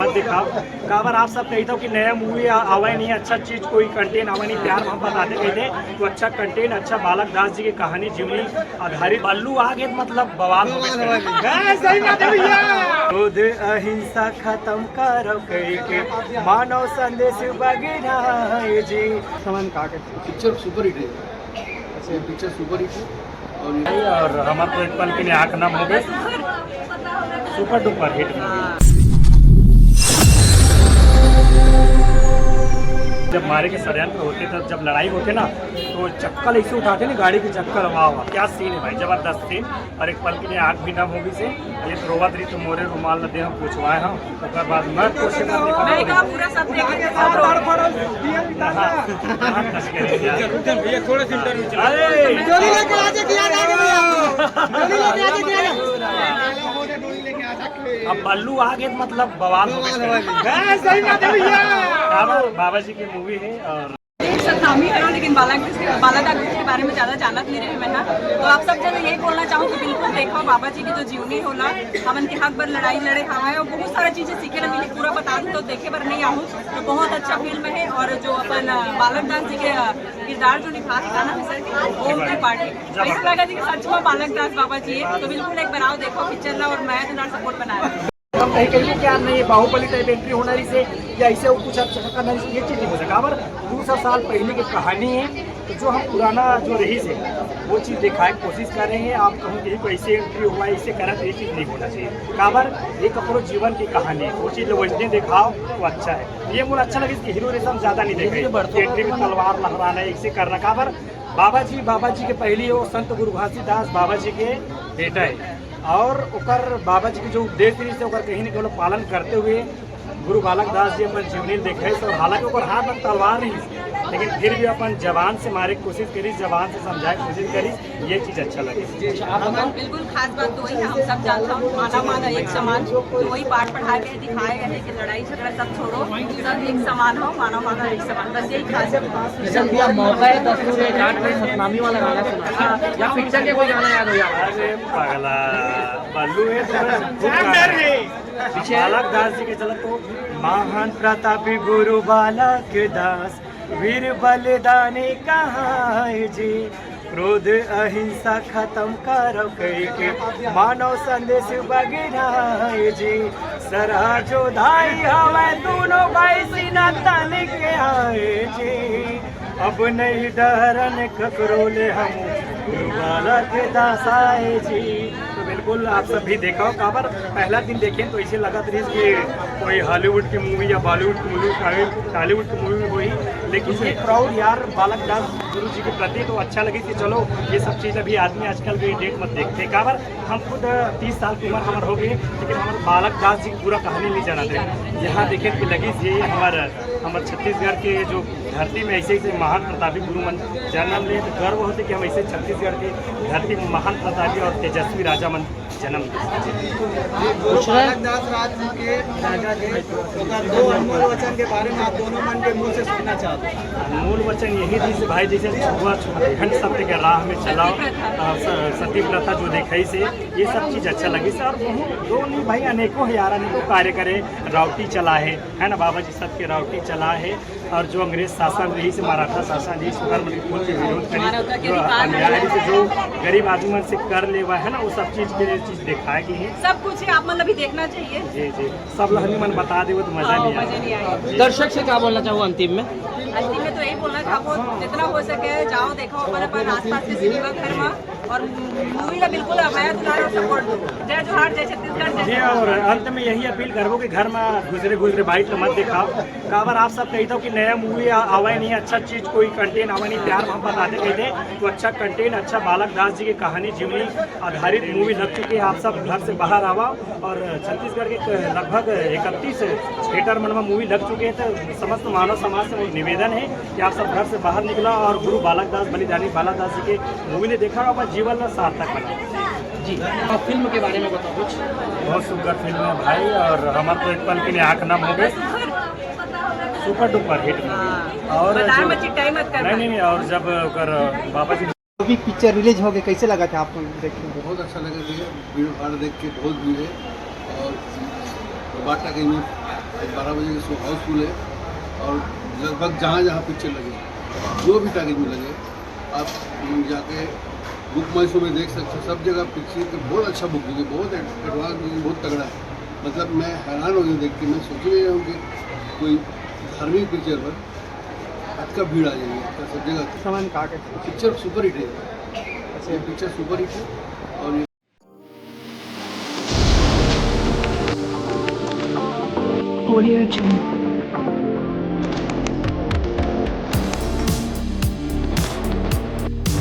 मत दिखाओ। काबर आप सब कहते हो कि नया मूवी आवा नहीं, अच्छा चीज कोई कंटेंट आवा नहीं, प्यार मोहब्बत आते कहते तो अच्छा कंटेंट, अच्छा बालक दास जी की कहानी जीवनी आधारित बल्लू आ गए मतलब बवाल हो गया। क्रोध अहिंसा खत्म करो के मानव संदेश बगिनाए जी। सामान का पिक्चर सुपर हिट है। अच्छा पिक्चर सुपर हिट है और हमारे तो एक पल के लिए आँख नम हो गए। Super duper hit movie. जब मारे के षड्यंत्र होते तब जब लड़ाई होते ना तो चक्कर ऐसे उठाते ना गाड़ी की चक्कर, वाह वाह क्या सीन है भाई, जबरदस्त सीन। और एक पल के लिए आँख भी नम होगी से ये तो रोवत रही तो मोरे रुमाल न दे हम पूछवाए हम उसके बाद मैं अब बल्लू आ गए मतलब बवाल हो गया। बाबा जी की मूवी है और नामी है, लेकिन बालाघाट के बारे में ज़्यादा जानत नहीं रहे मैं ना, तो आप सब जन यही बोलना चाहूँ कि बिल्कुल देखो बाबा जी की जो जीवनी होला हमन के हक पर लड़ाई लड़े हवा है और बहुत सारा चीज़ें सीखे लगी। पूरा बता दूँ तो देखे पर नहीं आहूँ तो बहुत अच्छा फिल्म है। और जो अपन बालक दास जी के किरदार जो निभा है गाना सर वो उनकी पार्टी ऐसा लगा कि सच में बालक दास बाबा जी है, तो बिल्कुल एक बनाओ देखो पिक्चर ला और मैं तुम्हारा सपोर्ट बना रहा हूँ। हम कहीं कहीं क्या नहीं बाहुबली टाइप एंट्री होना से या ऐसे कुछ अच्छा करना ये चीज़ नहीं हो सका। पर 200 साल पहले की कहानी है तो जो हम पुराना जो रही से वो चीज़ दिखाए कोशिश कर रहे हैं। आप कहूँ कि कैसे एंट्री हुआ ऐसे करा तो ये चीज़ नहीं होना चाहिए। काबर ये कपड़ों जीवन की कहानी है, वो चीज़ वजने दिखाओ तो अच्छा है। ये मुझे अच्छा लगे कि हीरो रेसम ज़्यादा नहीं देखे एंट्री में तलवार लहराना ऐसे करना। काबर बाबा जी के पहले वो संत गुरु घासीदास बाबा जी के बेटा है और ओकर बाबा जी के जो उपदेश रही से कहीं न कहीं पालन करते हुए गुरु बालक दास जी अपन जीवनी देखे। तो हालांकि ओकर हाथ में तलवार नहीं लेकिन फिर भी अपन जवान से मारे की कोशिश करी, जवान से समझाए कोशिश करी, ये चीज़ अच्छा लगे। बिल्कुल खास बात तो वही है, हम सब जानते हैं माना एक समान तो वही पाठ पढ़ा के दिखाए गए हैं कि लड़ाई झगड़ा सब छोड़ो, सब एक समान हो, माना एक समान, बस यही खास है। मौका है दस्तूर है घाट में सतनामी वाला गाना सुना या पिक्चर के कोई गाना याद हो जाए? अरे पगला बल्लू है बालक दास जी के चलो तो महान प्रतापी गुरु बालक दास वीर बलिदानी कहाँ है जी। क्रोध अहिंसा खत्म करो के मानव संदेश बगिनाए जी। सरा जो धाई हवा दोनों भाई सीना तन के आए जी। अब नहीं डरन ककरोले हम बालक दास आए जी। तो बिल्कुल आप सब भी देखो। काबर पहला दिन देखें तो ऐसे लगा रही कि कोई हॉलीवुड की मूवी या बॉलीवुड की मूवी टॉलीवुड की मूवी हुई, लेकिन ये प्राउड यार बालक दास गुरु जी के प्रति तो अच्छा लगी कि चलो ये सब चीज़ अभी आदमी आजकल के डेट मत देखते। काबर हम खुद 30 साल की उम्र हमारे हो गई लेकिन हमारे बालक दास जी की पूरा कहानी नहीं जाना थे। यहाँ देखें कि लगी ये हमारे छत्तीसगढ़ के जो धरती में ऐसे ऐसे महान प्रतापी गुरु मन जन्म लिए तो गर्व होते कि हम ऐसे छत्तीसगढ़ की धरती में महान प्रतापी और तेजस्वी राजा मन जन्म बालक दास राज के राजा के दो अनमोल वचन के बारे में आप दोनों मन के मुंह से सुनना चाहते हैं। मूल वचन यही थी भाई जैसे छुआछूत सत्य के राह में चलाओ, सती प्रथा जो देखई से ये सब चीज़ अच्छा लगी सर। दो नहीं भाई अनेकों है यार, अनेकों कार्य करे, रावटी चला है ना बाबा जी सत्य रावटी चला है। और जो अंग्रेज शासन रही से मराठा शासन रही धर्म के विरोध करी, जो अन्याय से जो गरीब आदमी मन से कर ले हुआ है ना वो सब चीज़ के चीज़ दिखाई गई है। सब कुछ है, आप मतलब भी देखना चाहिए। जी सब लहनी मन बता दे तो मजा नहीं आया। दर्शक से क्या बोलना चाहूँ अंतिम में? अंतिम में तो यही बोलना चाहो जितना हो सके जाओ देखो अपन आसपास के सिनेमा घर में और मूवी का बिल्कुल हमारा दुलार और सपोर्ट दो। जय जोहार, जय छत्तीसगढ़। जी और अंत में यही अपील करो कि घर में गुजरे बाइट मत दिखाओ। काबर आप सब कहते हो कि नया मूवी आवा नहीं, अच्छा चीज़ कोई कंटेंट आवा नहीं, प्यार मोहब्बत आते कहते तो अच्छा कंटेंट, अच्छा बालक दास जी की कहानी जीवनी आधारित मूवी लग चुकी है। आप सब घर से बाहर आवा और छत्तीसगढ़ के लगभग 31 थिएटर में मूवी लग चुके हैं। तो समस्त मानव समाज से निवेदन है कि आप सब घर से बाहर निकला और गुरु बालक दास बलिदानी बालक दास जी के मूवी ने देखा और अपना जीवन में सार्थक बना। जी आप फिल्म के बारे में बताओ कुछ। बहुत सुंदर फिल्म है भाई और हमारे तो एक पल के लिए आँख नम हो गए। सुपर डुपर हिट और नहीं और जब बाबा जी अभी पिक्चर रिलीज हो गई कैसे लगा था आपको देखने में? बहुत अच्छा लगा भैया, भीड़ भाड़ देख के बहुत भीड़ है और बाटा के में आज 12 बजे के शो हाउसफुल है और लगभग जहाँ जहाँ पिक्चर लगे जो भी टैगेज में लगे आप जाके बुक माई शो में देख सकते हो। सब जगह पिक्चर के बहुत अच्छा बुकिंग है, बहुत एडवांस बुकिंग, बहुत तगड़ा है। मतलब मैं हैरान हो गया देख के, मैं सोच नहीं रहा हूँ कि कोई धार्मिक पिक्चर पर अच्छा भीड़ आ जाएगी सब जगह। सामान का पिक्चर सुपर हिट है, ये पिक्चर सुपर हिट है और ये Audio Jungle.